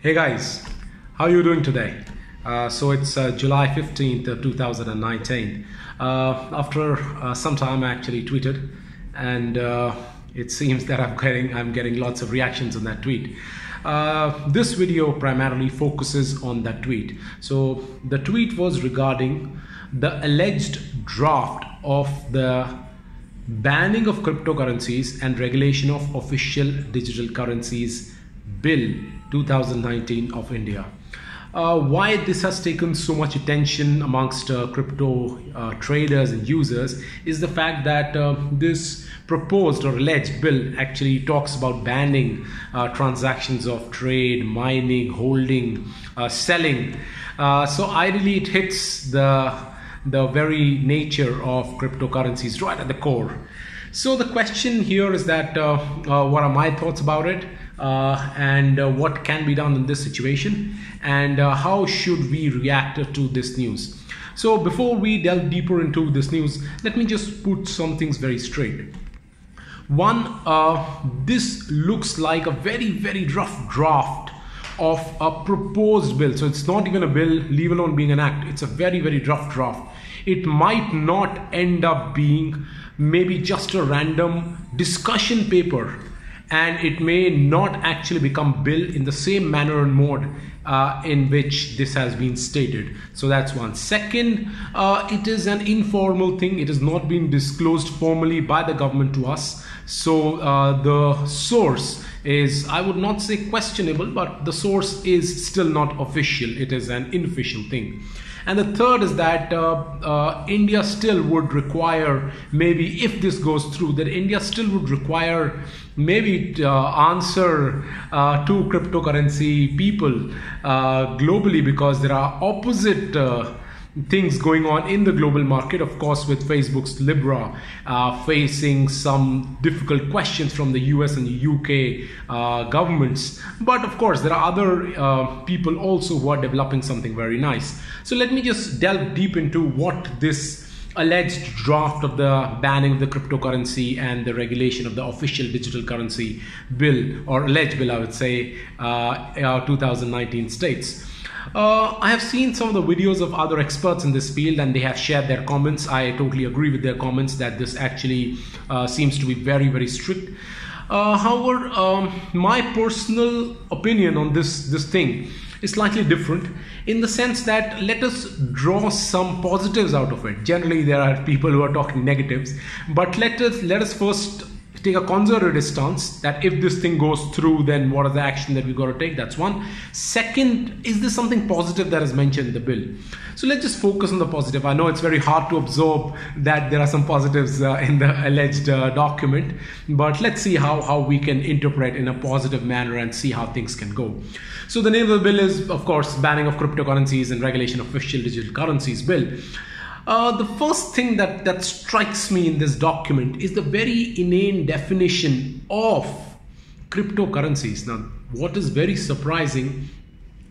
Hey guys, how are you doing today? So it's July 15th, 2019. After some time I actually tweeted, and it seems that I'm getting lots of reactions on that tweet. This video primarily focuses on that tweet. So the tweet was regarding the alleged draft of the banning of cryptocurrencies and regulation of official digital currencies bill 2019 of India. Why this has taken so much attention amongst crypto traders and users is the fact that this proposed or alleged bill actually talks about banning transactions of trade, mining, holding, selling. So ideally it hits the very nature of cryptocurrencies right at the core. So the question here is that what are my thoughts about it, and what can be done in this situation, and how should we react to this news. So before we delve deeper into this news, let me just put some things very straight. One, this looks like a very rough draft of a proposed bill. So it's not even a bill, leave alone being an act. It's a very rough draft. It might not end up being maybe just a random discussion paper, and it may not actually become bill in the same manner and mode in which this has been stated. So that's one. Second, it is an informal thing. It has not been disclosed formally by the government to us. So the source is, I would not say questionable, but the source is still not official. It is an unofficial thing. And the third is that India still would require, maybe if this goes through, that India still would require maybe answer to cryptocurrency people globally, because there are opposite things going on in the global market, of course, with Facebook's Libra facing some difficult questions from the US and the UK governments. But of course, there are other people also who are developing something very nice. So let me just delve deep into what this alleged draft of the banning of the cryptocurrency and the regulation of the official digital currency bill, or alleged bill, I would say, 2019 states. I have seen some of the videos of other experts in this field, and they have shared their comments. I totally agree with their comments that this actually seems to be very strict. However, my personal opinion on this thing is slightly different, in the sense that let us draw some positives out of it. Generally, there are people who are talking negatives, but let us first take a conservative stance that if this thing goes through, then what are the action that we got to take? That's one. Second, is there something positive that is mentioned in the bill? So let's just focus on the positive. I know it's very hard to absorb that there are some positives in the alleged document, but let's see how we can interpret in a positive manner and see how things can go. So the name of the bill is, of course, banning of cryptocurrencies and regulation of official digital currencies bill. The first thing that strikes me in this document is the very inane definition of cryptocurrencies. Now, what is very surprising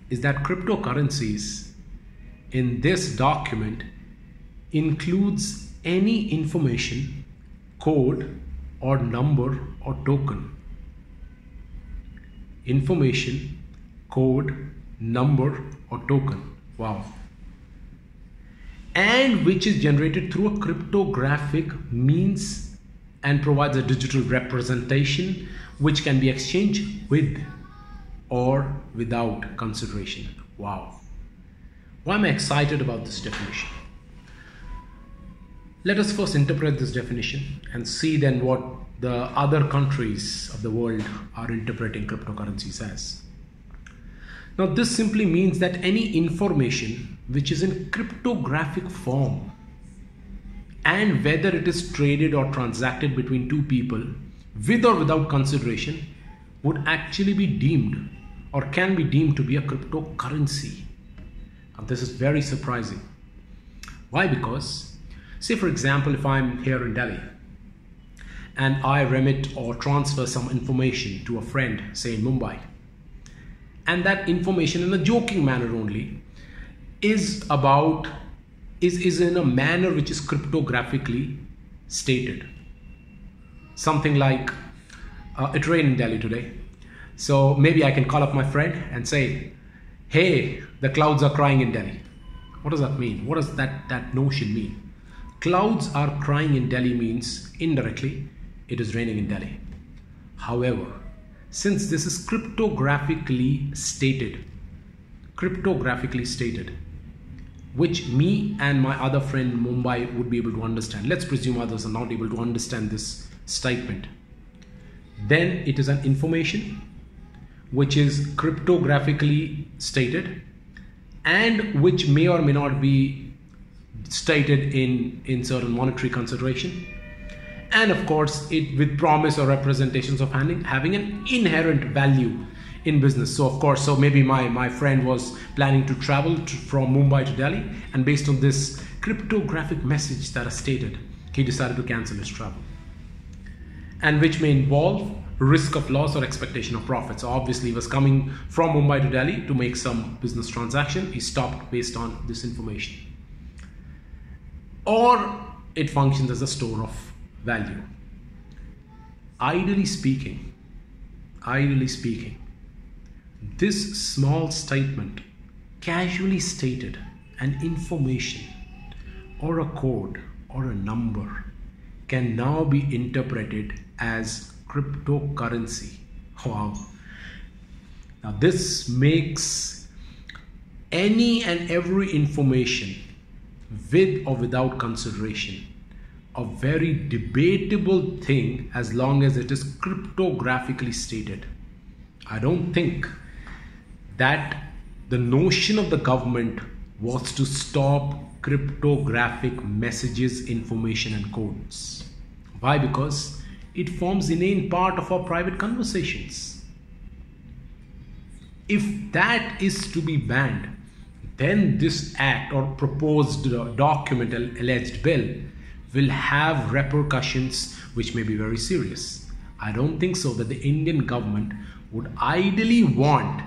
is that cryptocurrencies in this document includes any information, code, or number or token. Information, code, number, or token. Wow. And which is generated through a cryptographic means and provides a digital representation which can be exchanged with or without consideration. Wow. Why am I excited about this definition? Let us first interpret this definition and see then what the other countries of the world are interpreting cryptocurrencies as. Now, this simply means that any information which is in cryptographic form, and whether it is traded or transacted between two people with or without consideration, would actually be deemed or can be deemed to be a cryptocurrency. Now, this is very surprising. Why? Because, say for example, if I'm here in Delhi and I remit or transfer some information to a friend, say in Mumbai, and that information, in a joking manner only, is in a manner which is cryptographically stated. Something like, it rained in Delhi today. So maybe I can call up my friend and say, hey, the clouds are crying in Delhi. What does that mean? What does that notion mean? Clouds are crying in Delhi means indirectly it is raining in Delhi. However, since this is cryptographically stated, which me and my other friend in Mumbai would be able to understand. Let's presume others are not able to understand this statement. Then it is an information which is cryptographically stated and which may or may not be stated in certain monetary consideration. And of course, it with promise or representations of having an inherent value in business. So of course, so maybe my friend was planning to travel from Mumbai to Delhi, and based on this cryptographic message that is stated, he decided to cancel his travel, and which may involve risk of loss or expectation of profit. So obviously he was coming from Mumbai to Delhi to make some business transaction. He stopped based on this information. Or it functions as a store of value. Ideally speaking, this small statement casually stated an information or a code or a number can now be interpreted as cryptocurrency. Wow. Now this makes any and every information, with or without consideration, a very debatable thing as long as it is cryptographically stated. I don't think that the notion of the government was to stop cryptographic messages, information and codes. Why? Because it forms inane part of our private conversations. If that is to be banned, then this act or proposed document, alleged bill, will have repercussions which may be very serious. I don't think so that the Indian government would ideally want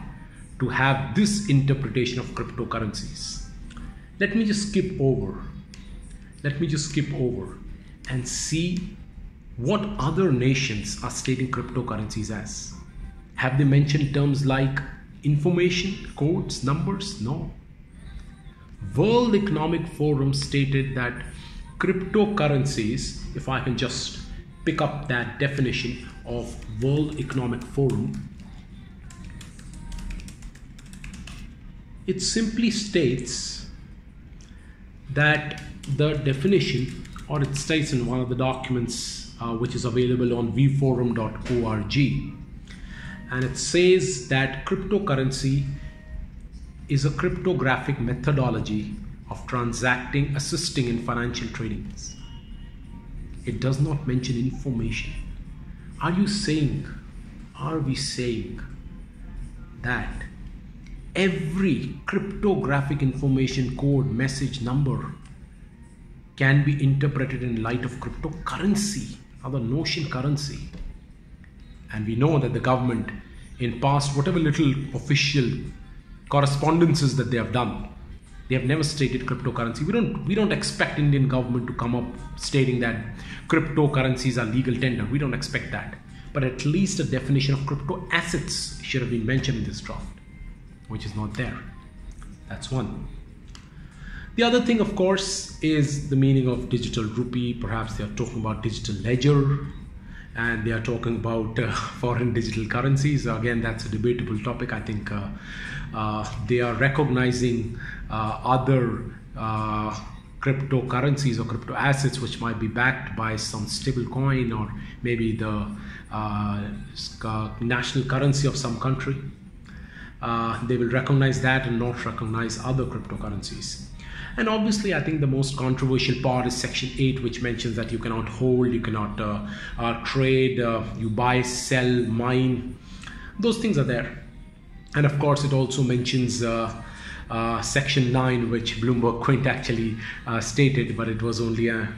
to have this interpretation of cryptocurrencies. Let me just skip over and see what other nations are stating cryptocurrencies as. Have they mentioned terms like information, codes, numbers? No. World Economic Forum stated that cryptocurrencies, if I can just pick up that definition of World Economic Forum, it simply states that the definition, or it states in one of the documents which is available on vforum.org, and it says that cryptocurrency is a cryptographic methodology of transacting, assisting in financial tradings. It does not mention information. Are we saying that every cryptographic information, code, message, number can be interpreted in light of cryptocurrency, other notion currency? And we know that the government in past, whatever little official correspondences that they have done, they have never stated cryptocurrency. We don't expect Indian government to come up stating that cryptocurrencies are legal tender. We don't expect that. But at least a definition of crypto assets should have been mentioned in this draft, which is not there. That's one. The other thing, of course, is the meaning of digital rupee. Perhaps they are talking about digital ledger, and they are talking about foreign digital currencies. Again, that's a debatable topic. I think they are recognizing other cryptocurrencies or crypto assets which might be backed by some stable coin or maybe the national currency of some country. They will recognize that and not recognize other cryptocurrencies. And obviously, I think the most controversial part is Section 8, which mentions that you cannot hold, you cannot trade, you buy, sell, mine. Those things are there. And of course, it also mentions Section 9, which Bloomberg Quint actually stated, but it was only a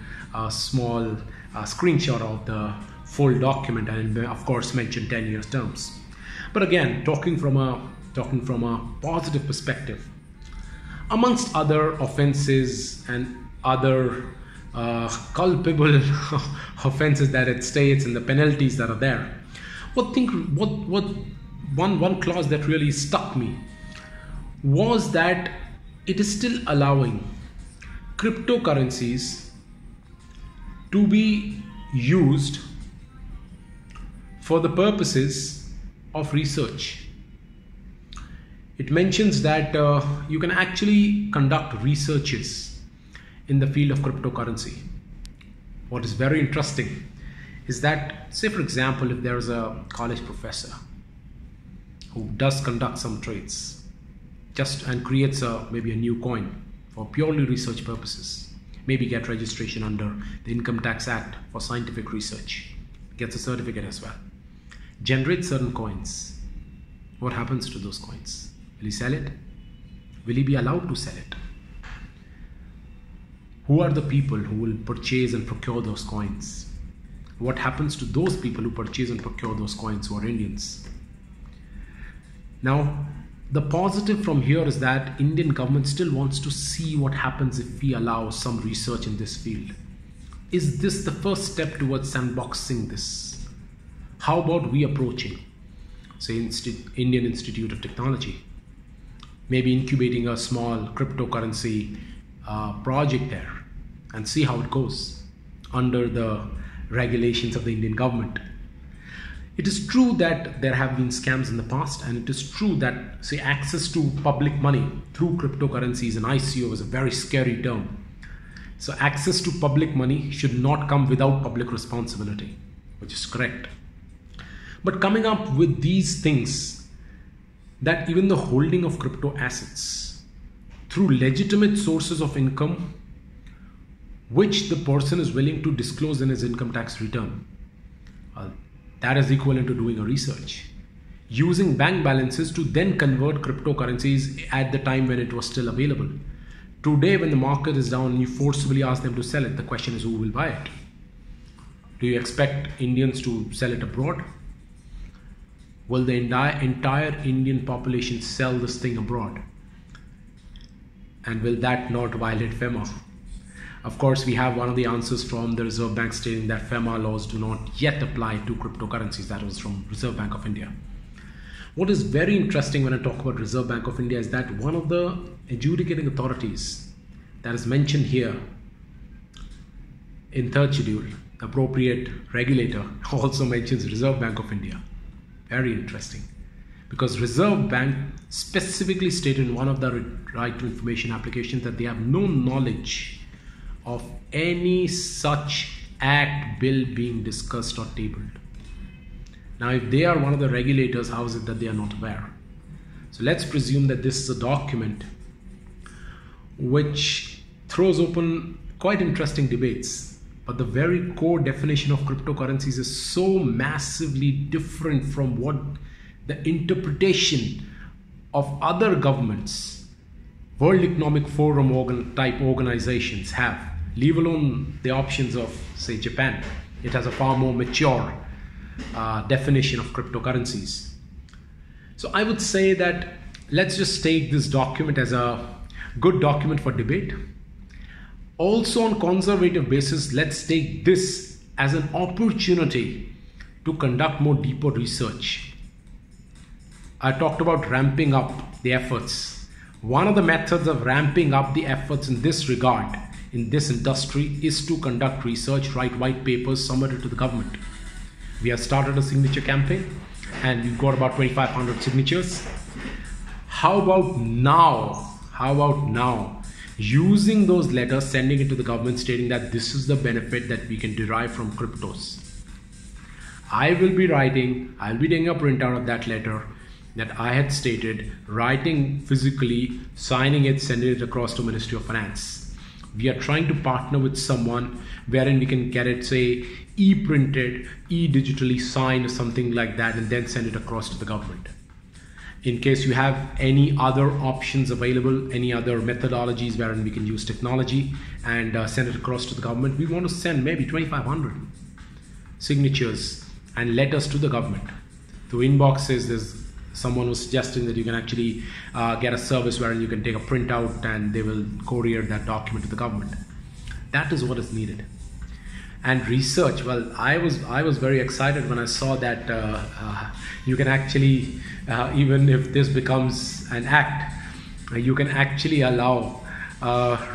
small screenshot of the full document, and of course mentioned 10 years terms. But again, talking from a positive perspective, amongst other offenses and other culpable offenses that it states and the penalties that are there, what one clause that really stuck me was that it is still allowing cryptocurrencies to be used for the purposes of research. It mentions that you can actually conduct researches in the field of cryptocurrency. What is very interesting is that, say for example, if there is a college professor who does conduct some trades and creates maybe a new coin for purely research purposes, maybe get registration under the Income Tax Act for scientific research, gets a certificate as well, generates certain coins. What happens to those coins? Will he sell it? Will he be allowed to sell it? Who are the people who will purchase and procure those coins? What happens to those people who purchase and procure those coins who are Indians? Now, the positive from here is that Indian government still wants to see what happens if we allow some research in this field. Is this the first step towards sandboxing this? How about we approaching, say, Indian Institute of Technology, maybe incubating a small cryptocurrency project there and see how it goes under the regulations of the Indian government. It is true that there have been scams in the past, and it is true that, say, access to public money through cryptocurrencies and ICO is a very scary term. So access to public money should not come without public responsibility, which is correct. But coming up with these things, that even the holding of crypto assets through legitimate sources of income, which the person is willing to disclose in his income tax return, that is equivalent to doing a research. Using bank balances to then convert cryptocurrencies at the time when it was still available. Today, when the market is down, you forcibly ask them to sell it. The question is, who will buy it? Do you expect Indians to sell it abroad? Will the entire Indian population sell this thing abroad? And will that not violate FEMA? Of course, we have one of the answers from the Reserve Bank stating that FEMA laws do not yet apply to cryptocurrencies. That was from Reserve Bank of India. What is very interesting when I talk about Reserve Bank of India is that one of the adjudicating authorities that is mentioned here in third schedule, appropriate regulator, also mentions Reserve Bank of India. Very interesting, because Reserve Bank specifically stated in one of the right to information applications that they have no knowledge of any such act, bill being discussed or tabled. Now, if they are one of the regulators, how is it that they are not aware? So let's presume that this is a document which throws open quite interesting debates, but the very core definition of cryptocurrencies is so massively different from what the interpretation of other governments, World Economic Forum type organizations have. Leave alone the options of, say, Japan. It has a far more mature definition of cryptocurrencies. So I would say that let's just take this document as a good document for debate. Also, on conservative basis, let's take this as an opportunity to conduct more deeper research. I talked about ramping up the efforts. One of the methods of ramping up the efforts in this regard, in this industry, is to conduct research, write white papers, submit it to the government. We have started a signature campaign and we've got about 2,500 signatures. How about now, using those letters, sending it to the government stating that this is the benefit that we can derive from cryptos. I'll be doing a printout of that letter that I had stated, writing physically, signing it, sending it across to Ministry of Finance. We are trying to partner with someone wherein we can get it, say, e-printed, e-digitally signed or something like that, and then send it across to the government. In case you have any other options available, any other methodologies wherein we can use technology and send it across to the government, we want to send maybe 2,500 signatures and letters to the government. Through inboxes, there's someone was suggesting that you can actually get a service wherein you can take a printout and they will courier that document to the government. That is what is needed. And research, well, I was very excited when I saw that you can actually, even if this becomes an act, you can actually allow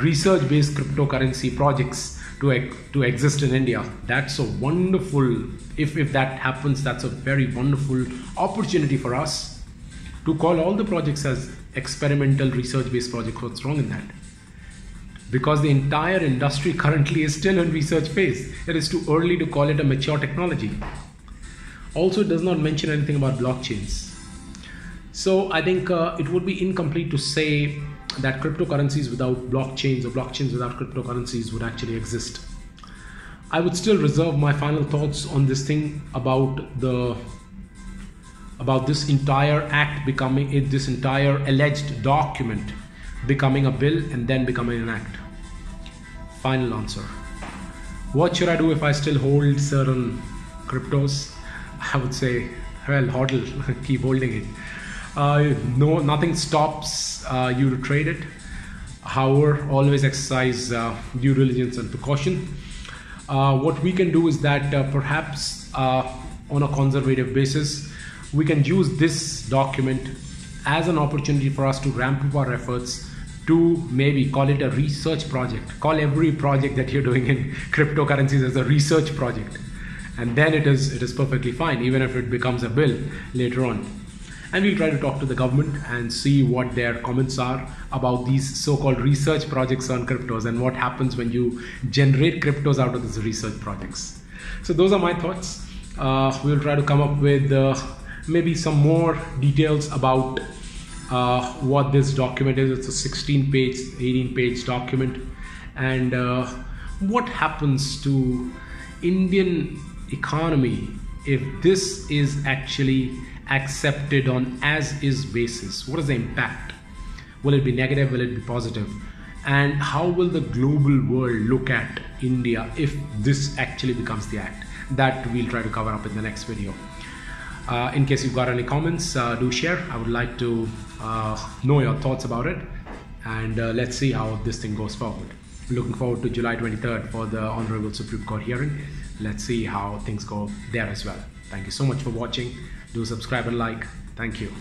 research-based cryptocurrency projects to exist in India. That's a wonderful, if that happens, that's a very wonderful opportunity for us to call all the projects as experimental research-based projects. What's wrong in that? Because the entire industry currently is still in research phase. It is too early to call it a mature technology. Also, it does not mention anything about blockchains. So I think it would be incomplete to say that cryptocurrencies without blockchains or blockchains without cryptocurrencies would actually exist. I would still reserve my final thoughts on this thing about this entire act becoming, this entire alleged document becoming a bill and then becoming an act. Final answer. What should I do if I still hold certain cryptos? I would say, well, hodl, keep holding it. No, nothing stops you to trade it. However, always exercise due diligence and precaution. What we can do is that perhaps on a conservative basis, we can use this document as an opportunity for us to ramp up our efforts to maybe call it a research project. Call every project that you're doing in cryptocurrencies as a research project. And then it is perfectly fine, even if it becomes a bill later on. And we'll try to talk to the government and see what their comments are about these so-called research projects on cryptos and what happens when you generate cryptos out of these research projects. So those are my thoughts. We'll try to come up with maybe some more details about what this document is. It's a 16-page, 18-page document. And what happens to Indian economy if this is actually accepted on as-is basis? What is the impact? Will it be negative? Will it be positive? And how will the global world look at India if this actually becomes the act? That we'll try to cover up in the next video. In case you've got any comments, do share. I would like to know your thoughts about it. And let's see how this thing goes forward. Looking forward to July 23rd for the Honorable Supreme Court hearing. Let's see how things go there as well. Thank you so much for watching. Do subscribe and like. Thank you.